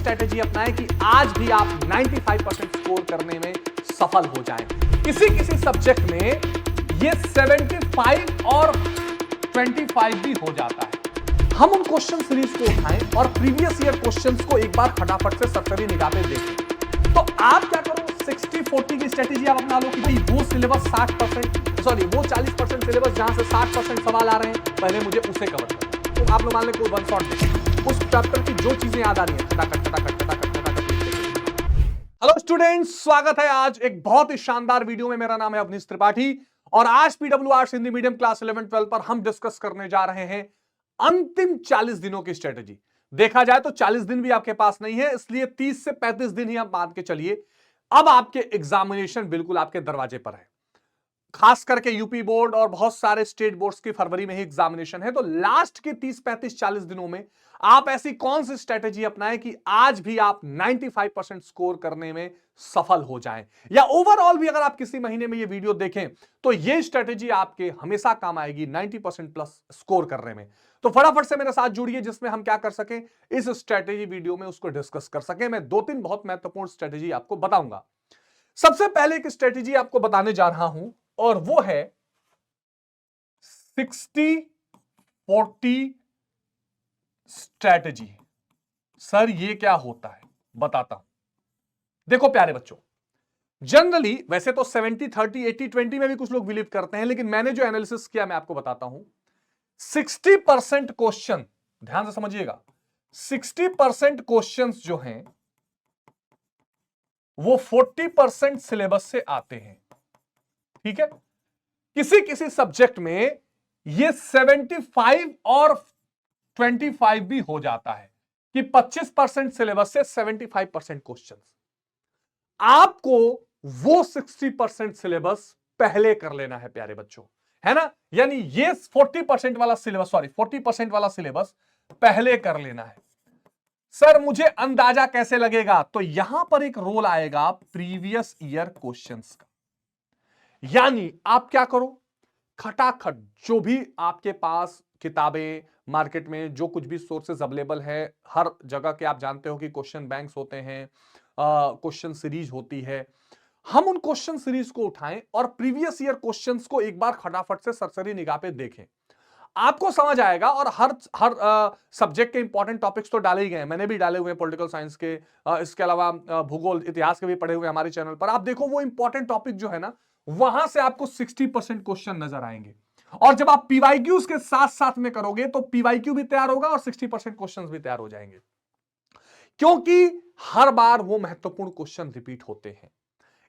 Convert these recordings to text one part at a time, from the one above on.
Strategy अपनाएं कि आज भी आप 95% स्कोर करने में सफल हो जाएं। किसी किसी सब्जेक्ट में ये 75 और 25 भी हो जाता है। हम उन क्वेश्चन सीरीज को उठाएं और प्रीवियस ईयर क्वेश्चंस को एक बार फटाफट से सरसरी निगाह पे देखें। तो आप क्या करो, 60-40 की स्ट्रेटेजी आप अपना लो कि भाई वो सिलेबस 60%, सॉरी वो 40% सिलेबस जहां से 60% सवाल आ रहे हैं, पहले मुझे उसे कवर करना। तो आप लोग मान लें कोई वन शॉट देखें, उस चैप्टर की जो चीजें याद आ रही हैं खटाखट खटाखट खटाखट खटाखट। हेलो स्टूडेंट्स, स्वागत है आज एक बहुत ही शानदार वीडियो में। मेरा नाम है अवनीश त्रिपाठी और आज PWR हिंदी मीडियम क्लास 11-12 पर हम डिस्कस करने जा रहे हैं अंतिम 40 दिनों की स्ट्रेटेजी। देखा जाए तो 40 दिन भी आपके पास नहीं है, इसलिए 30 से 35 दिन ही आप मान के चलिए। अब आपके एग्जामिनेशन बिल्कुल आपके दरवाजे पर है। खास करके यूपी बोर्ड और बहुत सारे स्टेट बोर्ड्स की फरवरी में ही एग्जामिनेशन है। तो लास्ट के 30, 35, 40 दिनों में आप ऐसी कौन सी स्ट्रेटेजी अपनाएं कि आज भी आप 95% स्कोर करने में सफल हो जाएं, या ओवरऑल भी अगर आप किसी महीने में ये वीडियो देखें तो ये स्ट्रेटेजी आपके हमेशा काम आएगी 90% प्लस स्कोर करने में। तो फटाफट से मेरे साथ जुड़िए जिसमें हम क्या कर सकें, इस स्ट्रेटेजी वीडियो में उसको डिस्कस कर सकें। मैं 2-3 बहुत महत्वपूर्ण स्ट्रेटेजी आपको बताऊंगा। सबसे पहले एक स्ट्रेटेजी आपको बताने जा रहा हूं और वो है 60-40 स्ट्रेटेजी। सर ये क्या होता है, बताता हूं। देखो प्यारे बच्चों, जनरली वैसे तो 70-30, 80-20 में भी कुछ लोग बिलीव करते हैं, लेकिन मैंने जो एनालिसिस किया मैं आपको बताता हूं। 60% क्वेश्चन, ध्यान से समझिएगा, 60% क्वेश्चंस जो हैं वो 40% सिलेबस से आते हैं। ठीक है, किसी किसी सब्जेक्ट में ये 75 और 25 भी हो जाता है कि 25% सिलेबस से 75% क्वेश्चंस। आपको वो 60% सिलेबस पहले कर लेना है प्यारे बच्चों, है ना। यानी ये 40% वाला सिलेबस, सॉरी 40% वाला सिलेबस पहले कर लेना है। सर मुझे अंदाजा कैसे लगेगा, तो यहां पर एक रोल आएगा प्रीवियस ईयर क्वेश्चंस का। यानी आप क्या करो, खटाखट जो भी आपके पास किताबें, मार्केट में जो कुछ भी सोर्सेज अवेलेबल है, हर जगह के आप जानते हो कि क्वेश्चन बैंक्स होते हैं, क्वेश्चन सीरीज होती है। हम उन क्वेश्चन सीरीज को उठाएं और प्रीवियस ईयर क्वेश्चंस को एक बार फटाफट से सरसरी निगाह पे देखें। आपको समझ आएगा। और हर हर सब्जेक्ट के इंपॉर्टेंट टॉपिक्स तो डाले ही गए हैं, मैंने भी डाले हुए हैं पॉलिटिकल साइंस के, इसके अलावा भूगोल इतिहास के भी पढ़े हुए हमारे चैनल पर। आप देखो वो इंपॉर्टेंट टॉपिक जो है ना, वहां से आपको 60% क्वेश्चन नजर आएंगे। और जब आप पीवाईक्यूज के साथ साथ में करोगे तो पीवाईक्यू भी तैयार होगा और 60% क्वेश्चन भी तैयार हो जाएंगे, क्योंकि हर बार वो महत्वपूर्ण क्वेश्चन रिपीट होते हैं।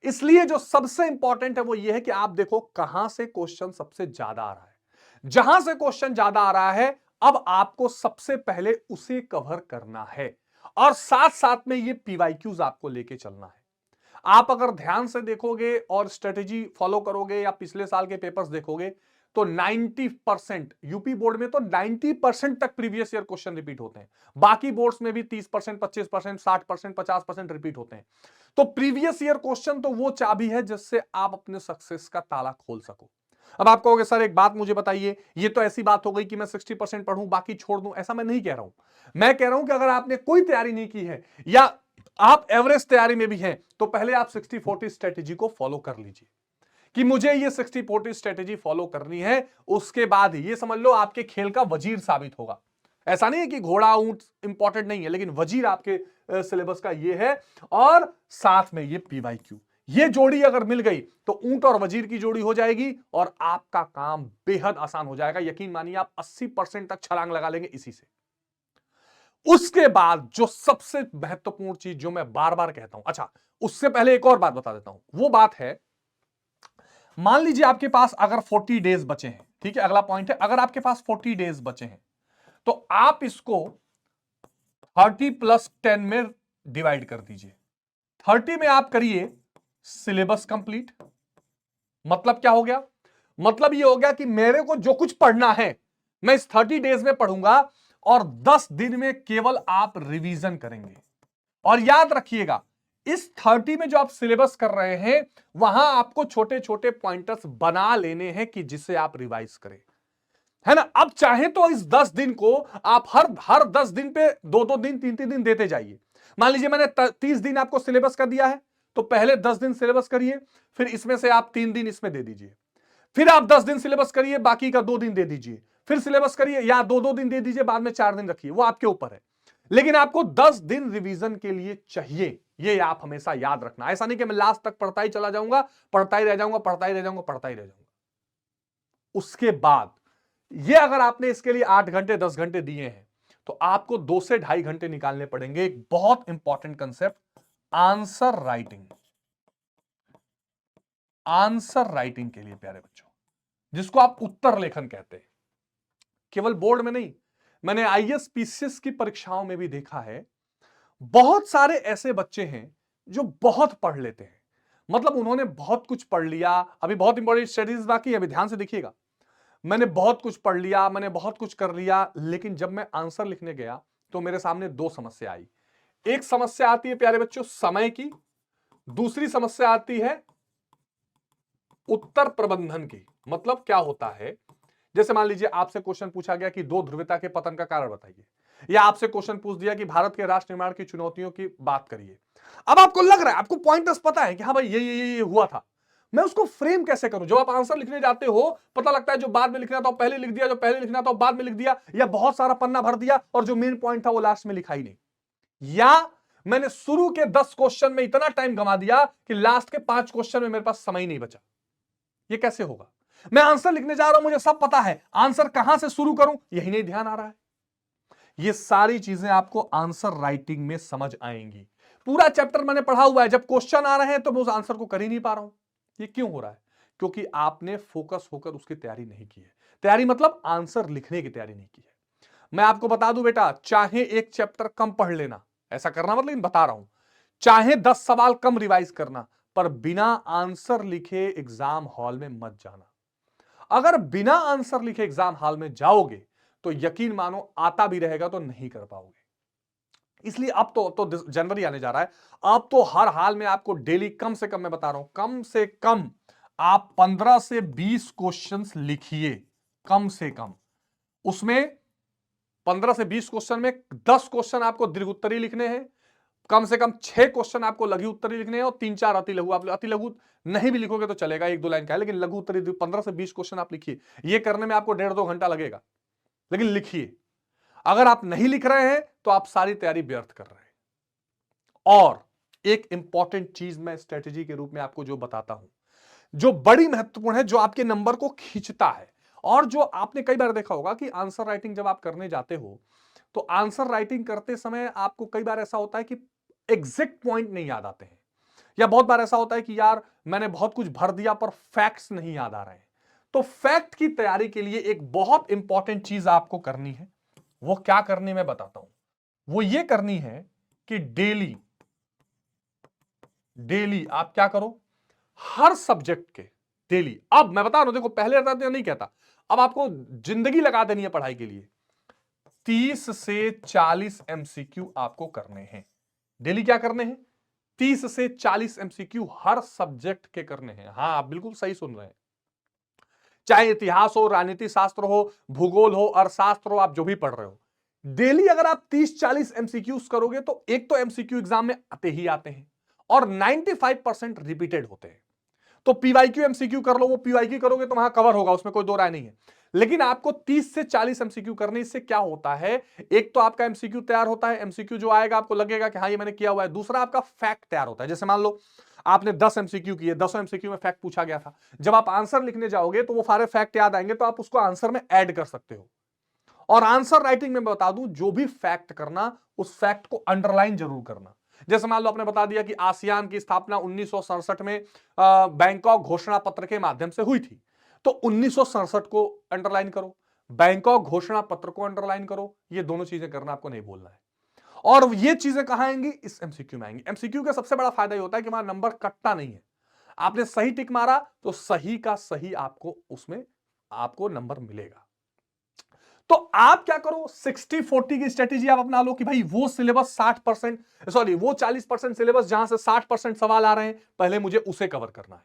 इसलिए जो सबसे इंपॉर्टेंट है वो ये है कि आप देखो कहां से क्वेश्चन सबसे ज्यादा आ रहा है। जहां से क्वेश्चन ज्यादा आ रहा है, अब आपको सबसे पहले उसे कवर करना है और साथ साथ में ये पीवाईक्यूज आपको लेके चलना है। आप अगर ध्यान से देखोगे और स्ट्रेटेजी फॉलो करोगे या पिछले साल के पेपर्स देखोगे तो 90% यूपी बोर्ड में तो 90% तक प्रीवियस ईयर क्वेश्चन रिपीट होते हैं। बाकी बोर्ड्स में भी 30%, 25%, 60%, 50% रिपीट होते हैं। तो प्रीवियस ईयर क्वेश्चन तो वो चाबी है जिससे आप अपने सक्सेस का ताला खोल सको। अब आप कहोगे सर एक बात मुझे बताइए, ये तो ऐसी बात हो गई कि मैं 60% पढ़ूं बाकी छोड़ दूं। ऐसा मैं नहीं कह रहा हूं। मैं कह रहा हूं कि अगर आपने कोई तैयारी नहीं की है या आप एवरेज तैयारी में भी हैं, तो पहले आप 60-40 स्ट्रेटेजी को फॉलो कर लीजिए कि मुझे ये 60-40 स्ट्रेटेजी फॉलो करनी है। उसके बाद ये समझ लो आपके खेल का वजीर साबित होगा। ऐसा नहीं है कि घोड़ा ऊंट इंपॉर्टेंट नहीं है, लेकिन वजीर आपके सिलेबस का ये है। और साथ में ये पीवाईक्यू, ये जोड़ी अगर मिल गई तो ऊंट और वजीर की जोड़ी हो जाएगी और आपका काम बेहद आसान हो जाएगा। यकीन मानिए आप 80% तक छलांग लगा लेंगे इसी से। उसके बाद जो सबसे महत्वपूर्ण चीज जो मैं बार बार कहता हूं, अच्छा उससे पहले एक और बात बता देता हूं। वो बात है, मान लीजिए आपके पास अगर 40 डेज बचे हैं, ठीक है, अगला पॉइंट है, अगर आपके पास 40 डेज बचे हैं तो आप इसको 30+10 में डिवाइड कर दीजिए। 30 में आप करिए सिलेबस कंप्लीट। मतलब क्या हो गया, मतलब ये हो गया कि मेरे को जो कुछ पढ़ना है मैं इस 30 डेज में पढ़ूंगा और 10 दिन में केवल आप रिवीजन करेंगे। और याद रखिएगा इस 30 में जो आप सिलेबस कर रहे हैं वहां आपको छोटे छोटे पॉइंटर्स बना लेने हैं कि जिसे आप रिवाइज करें, है ना। अब चाहे तो इस 10 दिन को आप हर 10 दिन पे 2-2 दिन 3-3 दिन देते जाइए, मान लीजिए मैंने 30 दिन आपको सिलेबस का दिया है, तो पहले 10 दिन सिलेबस करिए, फिर इसमें से आप 3 दिन इसमें दे दीजिए, फिर आप 10 दिन सिलेबस करिए, बाकी का 2 दिन दे दीजिए, फिर सिलेबस करिए, या 2-2 दिन दे दीजिए, बाद में 4 दिन रखिए, वो आपके ऊपर है। लेकिन आपको 10 दिन रिवीजन के लिए चाहिए, ये आप हमेशा याद रखना। ऐसा नहीं कि मैं लास्ट तक पढ़ता ही चला जाऊंगा, पढ़ता ही रह जाऊंगा, पढ़ता ही रह जाऊंगा, पढ़ता ही रह जाऊंगा। उसके बाद ये अगर आपने इसके लिए 8 घंटे 10 घंटे दिए हैं, तो आपको 2 से 2.5 घंटे निकालने पड़ेंगे एक बहुत important concept, answer writing. Answer writing के लिए प्यारे बच्चों, जिसको आप उत्तर लेखन कहते हैं। केवल बोर्ड में नहीं, मैंने आईएएस पीसीएस की परीक्षाओं में भी देखा है, बहुत सारे ऐसे बच्चे हैं जो बहुत पढ़ लेते हैं, मतलब उन्होंने बहुत कुछ पढ़ लिया। अभी बहुत इंपॉर्टेंट स्टडीज बाकी है, अभी ध्यान से देखिएगा। मैंने बहुत कुछ पढ़ लिया, मैंने बहुत कुछ कर लिया, लेकिन जब मैं आंसर लिखने गया तो मेरे सामने 2 समस्या आई। एक समस्या आती है प्यारे बच्चों समय की, दूसरी समस्या आती है उत्तर प्रबंधन की। मतलब क्या होता है, जैसे मान लीजिए आपसे क्वेश्चन पूछा गया कि 2 ध्रुवीयता के पतन का कारण बताइए, या आपसे क्वेश्चन पूछ दिया कि भारत के राष्ट्र निर्माण की चुनौतियों की बात करिए। अब आपको लग रहा है, आपको पॉइंटर्स पता है कि हाँ भाई ये हुआ था, मैं उसको फ्रेम कैसे करूं। जब आप आंसर लिखने जाते हो, पता लगता है जो बाद में लिखना था पहले लिख दिया, जो पहले लिखना था बाद में लिख दिया, या बहुत सारा पन्ना भर दिया और जो मेन पॉइंट था वो लास्ट में लिखा ही नहीं, या मैंने शुरू के 10 क्वेश्चन में इतना टाइम गंवा दिया कि लास्ट के 5 क्वेश्चन में मेरे पास समय ही नहीं बचा। ये कैसे होगा? मैं आंसर लिखने जा रहा हूं, मुझे सब पता है, आंसर कहां से शुरू करूं यही नहीं ध्यान आ रहा है। ये सारी चीजें आपको आंसर राइटिंग में समझ आएंगी। पूरा चैप्टर मैंने पढ़ा हुआ है, जब क्वेश्चन आ रहे हैं तो मैं उस आंसर को कर ही नहीं पा रहा हूं। ये क्यों हो रहा है? क्योंकि आपने फोकस होकर उसकी तैयारी नहीं की है। तैयारी मतलब आंसर लिखने की तैयारी नहीं की है। मैं आपको बता दूं बेटा, चाहे एक चैप्टर कम पढ़ लेना, ऐसा करना मतलब, लेकिन बता रहा हूं, चाहे 10 सवाल कम रिवाइज करना, पर बिना आंसर लिखे एग्जाम हॉल में मत जाना। अगर बिना आंसर लिखे एग्जाम हॉल में जाओगे तो यकीन मानो आता भी रहेगा तो नहीं कर पाओगे। इसलिए अब तो जनवरी आने जा रहा है, अब तो हर हाल में आपको डेली कम से कम, मैं बता रहा हूं, कम से कम आप 15 से 20 क्वेश्चंस लिखिए, कम से कम। उसमें 15 से 20 क्वेश्चन में 10 क्वेश्चन आपको दीर्घ उत्तरी लिखने हैं, कम से कम 6 क्वेश्चन आपको लघु उत्तरी लिखने हैं, और 3-4 अति लघु। आप अति लघु नहीं भी लिखोगे तो चलेगा, 1-2 लाइन का है, लेकिन लघु उत्तरी 15 से 20 क्वेश्चन आप लिखिए। ये करने में आपको 1.5-2 घंटा लगेगा, लेकिन लिखिए। अगर आप नहीं लिख रहे हैं तो आप सारी तैयारी व्यर्थ कर रहे हैं। और एक इंपॉर्टेंट चीज मैं स्ट्रेटेजी के रूप में आपको जो बताता हूं, जो बड़ी महत्वपूर्ण है, जो आपके नंबर को खींचता है, और जो आपने कई बार देखा होगा कि आंसर राइटिंग जब आप करने जाते हो तो आंसर राइटिंग करते समय आपको कई बार ऐसा होता है कि एग्जैक्ट पॉइंट नहीं याद आते हैं, या बहुत बार ऐसा होता है कि यार मैंने बहुत कुछ भर दिया पर फैक्ट्स नहीं याद आ रहे हैं। तो फैक्ट की तैयारी के लिए एक बहुत इंपॉर्टेंट चीज आपको करनी है। वो क्या करनी मैं बताता हूं। वो ये करनी है कि डेली डेली आप क्या करो, हर सब्जेक्ट के डेली। अब मैं बता रहा हूं, देखो पहले नहीं कहता, अब आपको जिंदगी लगा देनी है पढ़ाई के लिए। 30 से 40 एमसीक्यू आपको करने हैं डेली। क्या करने हैं? 30 से 40 एमसीक्यू हर सब्जेक्ट के करने हैं। हां, आप बिल्कुल सही सुन रहे हैं। चाहे इतिहास हो, राजनीति शास्त्र हो, भूगोल हो, अर्थशास्त्र हो, आप जो भी पढ़ रहे हो, डेली अगर आप 30-40 एमसीक्यूज करोगे तो एक तो एमसीक्यू एग्जाम में आते ही आते हैं, और 95% रिपीटेड होते हैं। तो पीवाईक्यू एमसीक्यू कर लो, वो पीवाईक्यू करोगे तो वहां कवर होगा, उसमें कोई दो राय नहीं है। लेकिन आपको 30 से 40 एमसीक्यू करने, इससे क्या होता है, एक तो आपका एमसीक्यू तैयार होता है, एमसीक्यू जो आएगा आपको लगेगा कि हाँ ये मैंने किया हुआ है। दूसरा आपका फैक्ट तैयार होता है। जैसे मान लो आपने 10 एमसीक्यू किए, 10 एमसीक्यू में फैक्ट पूछा गया था, जब आप आंसर लिखने जाओगे तो वो सारे फैक्ट याद आएंगे, तो आप उसको आंसर में ऐड कर सकते हो। और आंसर राइटिंग में बता दूं, जो भी फैक्ट करना, उस फैक्ट को अंडरलाइन जरूर करना। जैसे मान लो आपने बता दिया कि आसियान की स्थापना 1967 में बैंकॉक घोषणा पत्र के माध्यम से हुई थी, तो 1967 को अंडरलाइन करो, बैंकॉक घोषणा पत्र को अंडरलाइन करो। ये दोनों चीजें करना आपको नहीं बोलना है। और ये चीजें कहां आएंगी? इस एमसीक्यू में आएंगी। एमसीक्यू का सबसे बड़ा फायदा ये होता है कि वहां नंबर कटता नहीं है। आपने सही टिक मारा तो सही का सही आपको उसमें आपको नंबर मिलेगा। तो आप क्या करो, 60-40 की स्ट्रेटेजी आप अपना लो कि भाई वो सिलेबस 60%, सॉरी वो 40% सिलेबस जहां से 60% सवाल आ रहे हैं, पहले मुझे उसे कवर करना है।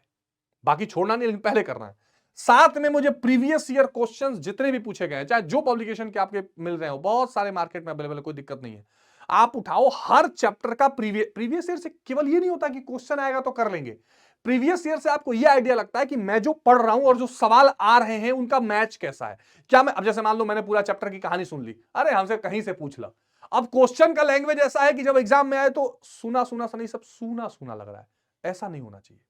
बाकी छोड़ना नहीं, लेकिन पहले करना है। साथ में मुझे प्रीवियस ईयर क्वेश्चंस जितने भी पूछे गए, चाहे जो पब्लिकेशन के आपके मिल रहे हो, बहुत सारे मार्केट में अवेलेबल है, कोई दिक्कत नहीं है। आप उठाओ हर चैप्टर का प्रीवियस ईयर से। केवल ये नहीं होता कि क्वेश्चन आएगा तो कर लेंगे, प्रीवियस ईयर से आपको यह आइडिया लगता है कि मैं जो पढ़ रहा हूं और जो सवाल आ रहे हैं उनका मैच कैसा है। क्या मैं अब जैसे मान लो मैंने पूरा चैप्टर की कहानी सुन ली, अरे हमसे कहीं से पूछ ला। अब क्वेश्चन का लैंग्वेज ऐसा है कि जब एग्जाम में आए तो सुना सुना सा नहीं, सब सूना सूना लग रहा है। ऐसा नहीं होना चाहिए।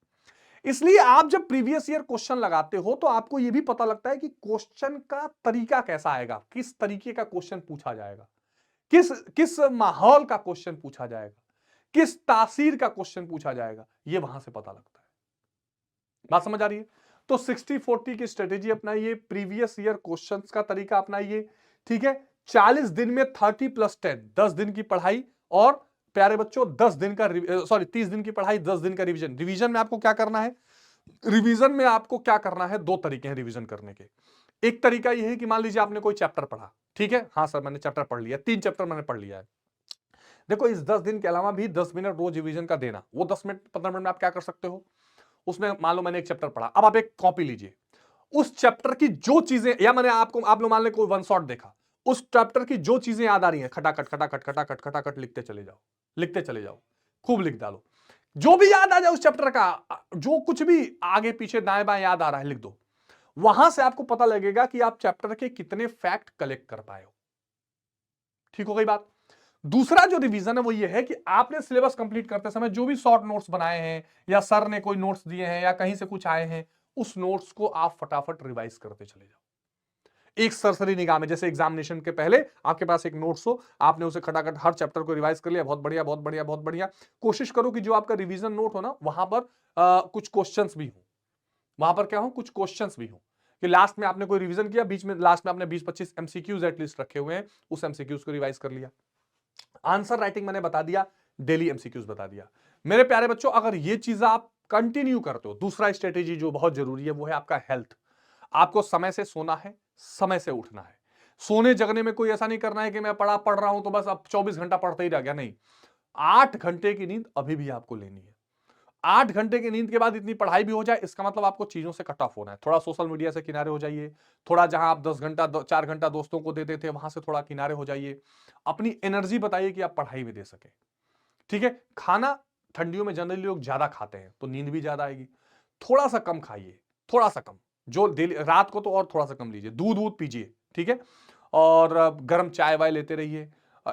इसलिए आप जब प्रीवियस ईयर क्वेश्चन लगाते हो तो आपको यह भी पता लगता है कि क्वेश्चन का तरीका कैसा आएगा, किस तरीके का क्वेश्चन पूछा जाएगा, किस किस माहौल का क्वेश्चन पूछा जाएगा, किस तासीर का क्वेश्चन पूछा जाएगा, यह वहां से पता लगता है। बात समझ आ रही है? तो 60-40 की स्ट्रेटेजी अपनाइए, प्रीवियस ईयर क्वेश्चंस का तरीका अपनाइए, ठीक है। 40 दिन में 30+10, 10 दिन की पढ़ाई, और प्यारे बच्चों 10 दिन का 30 दिन की पढ़ाई, 10 दिन का रिवीजन। रिवीजन में आपको क्या करना है? रिवीजन में आपको क्या करना है? दो तरीके हैं रिवीजन करने के। एक तरीका यह है कि मान लीजिए आपने कोई चैप्टर पढ़ा, ठीक है, हाँ सर मैंने चैप्टर पढ़ लिया, 3 चैप्टर मैंने पढ़ लिया है। देखो इस 10 दिन के अलावा भी 10 मिनट रोज रिवीजन का देना। वो 10 मिनट 15 मिनट में आप क्या कर सकते हो? उसमें मान लो मैंने एक चैप्टर पढ़ा, अब आप एक कॉपी लीजिए, उस चैप्टर की जो चीजें, या मैंने आप लोग मान ले कोई वन शॉट देखा, उस चैप्टर की जो चीजें याद आ रही हैं खटाखट खटाखट खटाखट खटाखट लिखते चले जाओ, लिखते चले जाओ, खूब लिख डालो। जो भी याद आ जाए उस चैप्टर का, जो कुछ भी आगे पीछे दाएं बाएं याद आ रहा है लिख दो। वहां से आपको पता लगेगा कि आप चैप्टर के कितने फैक्ट कलेक्ट कर पाए हो। ठीक हो गई बात? दूसरा जो रिवीजन है वो ये है कि आपने सिलेबस कंप्लीट करते समय जो भी शॉर्ट नोट्स बनाए हैं, या सर ने कोई नोट्स दिए हैं, या कहीं से कुछ आए हैं, उस नोट्स को आप फटाफट रिवाइज करते चले जाओ। एक सरसरी निगाह में, जैसे एग्जामिनेशन के पहले आपके पास एक नोट्स हो, आपने उसे खटाखट हर चैप्टर को रिवाइज कर लिया, बहुत बढ़िया बहुत बढ़िया बहुत बढ़िया। कोशिश करो कि जो आपका रिवीजन नोट हो ना, वहां पर कुछ क्वेश्चंस भी हो, वहां पर क्या हो, कुछ क्वेश्चंस भी हो, कि लास्ट में आपने कोई रिवीजन किया, बीच में लास्ट में आपने 20-25 एमसीक्यूज एटलीस्ट रखे हुए हैं, उस एमसीक्यूज को रिवाइज कर लिया। आंसर राइटिंग मैंने बता दिया, डेली एमसीक्यूज बता दिया। मेरे प्यारे बच्चों, अगर ये चीज आप कंटिन्यू करते हो, दूसरा स्ट्रेटेजी जो बहुत जरूरी है वो है आपका हेल्थ। आपको समय से सोना है, समय से उठना है। सोने जगने में कोई ऐसा नहीं करना है कि मैं पढ़ रहा हूं तो बस अब 24 घंटा पढ़ते ही रह गया, नहीं। 8 घंटे की नींद अभी भी आपको लेनी है। 8 घंटे की नींद के बाद इतनी पढ़ाई भी हो जाए, इसका मतलब आपको चीजों से कट ऑफ होना है। थोड़ा सोशल मीडिया से किनारे हो जाइए, थोड़ा जहां आप 10 घंटा 4 घंटा दोस्तों को देते थे वहां से थोड़ा किनारे हो जाइए। अपनी एनर्जी बताइए कि आप पढ़ाई में दे सके, ठीक है। खाना ठंडियों में जनरली लोग ज्यादा खाते हैं तो नींद भी ज्यादा आएगी। थोड़ा सा कम खाइए, थोड़ा सा कम, जो डेली रात को तो और थोड़ा सा कम लीजिए, दूध वूध पीजिए, ठीक है। और गर्म चाय वाय लेते रहिए।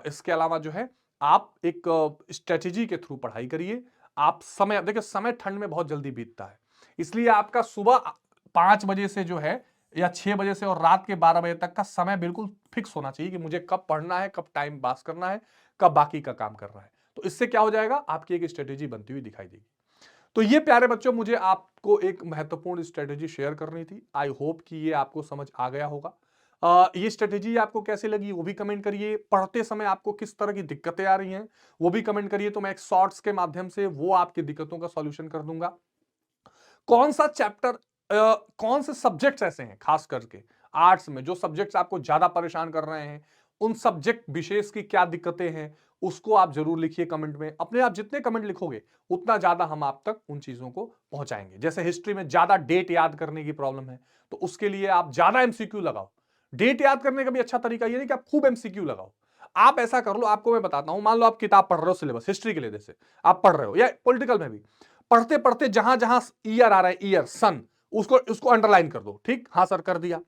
इसके अलावा जो है आप एक स्ट्रेटेजी के थ्रू पढ़ाई करिए। आप समय, देखिए समय ठंड में बहुत जल्दी बीतता है, इसलिए आपका सुबह 5 बजे से जो है, या 6 बजे से और रात के 12 बजे तक का समय बिल्कुल फिक्स होना चाहिए कि मुझे कब पढ़ना है, कब टाइम पास करना है, कब बाकी का काम करना है। तो इससे क्या हो जाएगा, आपकी एक स्ट्रेटेजी बनती हुई दिखाई देगी। तो ये प्यारे बच्चों, मुझे आपको एक महत्वपूर्ण स्ट्रेटेजी शेयर करनी थी। आई होप कि ये आपको समझ आ गया होगा। ये स्ट्रेटेजी आपको कैसे लगी वो भी कमेंट करिए। पढ़ते समय आपको किस तरह की दिक्कतें आ रही हैं वो भी कमेंट करिए, तो मैं एक शॉर्ट्स के माध्यम से वो आपकी दिक्कतों का सॉल्यूशन कर दूंगा। कौन सा चैप्टर, कौन से सब्जेक्ट्स ऐसे हैं खास करके आर्ट्स में जो सब्जेक्ट्स आपको ज्यादा परेशान कर रहे हैं, उन सब्जेक्ट विशेष की क्या दिक्कतें हैं, उसको आप जरूर लिखिए कमेंट में। अपने आप जितने कमेंट लिखोगे उतना ज्यादा हम आप तक उन चीजों को पहुंचाएंगे। जैसे हिस्ट्री में ज्यादा डेट याद करने की प्रॉब्लम है, तो उसके लिए आप ज्यादा एमसीक्यू लगाओ। डेट याद करने का भी अच्छा तरीका यह नहीं कि आप खूब एमसीक्यू लगाओ। आप ऐसा कर लो, आपको मैं बताता हूं, मान लो आप किताब पढ़ रहे हो, सिलेबस हिस्ट्री के लिए जैसे आप पढ़ रहे हो, या पॉलिटिकल में भी पढ़ते पढ़ते जहां जहां ईयर आ रहा है, ईयर सन, उसको उसको अंडरलाइन कर दो। ठीक, हाँ सर कर दिया।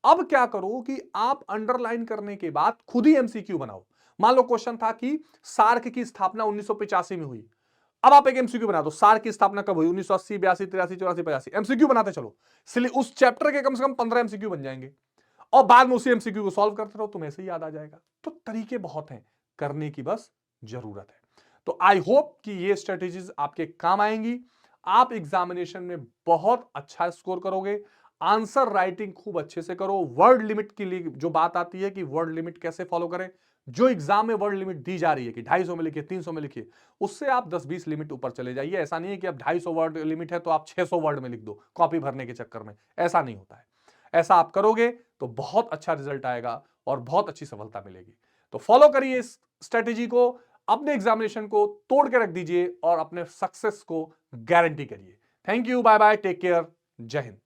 अब क्या करो कि आप अंडरलाइन करने के बाद खुद ही एमसीक्यू बनाओ। मान लो क्वेश्चन था कि सार्क की स्थापना 1985 में हुई। अब आप एक एमसीक्यू बना दो, सार्क की स्थापना कब हुई, 1980, 82, 83, 84, 85। एमसीक्यू बनाते चलो, इसलिए उस चैप्टर के कम से कम 15 एमसीक्यू बन जाएंगे, और बाद में उसी एमसीक्यू को सॉल्व करते रहो, तुम्हें ऐसे ही याद आ जाएगा। तो तरीके बहुत हैं, करने की बस जरूरत है। तो आई होप कि ये स्ट्रेटेजीज आपके काम आएंगी। आप एग्जामिनेशन में बहुत अच्छा स्कोर करोगे। आंसर राइटिंग खूब अच्छे से करो। वर्ड लिमिट के लिए जो बात आती है कि वर्ड लिमिट कैसे फॉलो करें, जो एग्जाम में वर्ड लिमिट दी जा रही है कि 250 में लिखिए, 300 में लिखिए, उससे आप 10-20 लिमिट ऊपर चले जाइए। ऐसा नहीं है कि अब 250 वर्ड लिमिट है तो आप 600 वर्ड में लिख दो कॉपी भरने के चक्कर में, ऐसा नहीं होता है। ऐसा आप करोगे तो बहुत अच्छा रिजल्ट आएगा और बहुत अच्छी सफलता मिलेगी। तो फॉलो करिए इस स्ट्रेटेजी को, अपने एग्जामिनेशन को तोड़ के रख दीजिए और अपने सक्सेस को गारंटी करिए। Thank you, bye bye, take care, जय हिंद।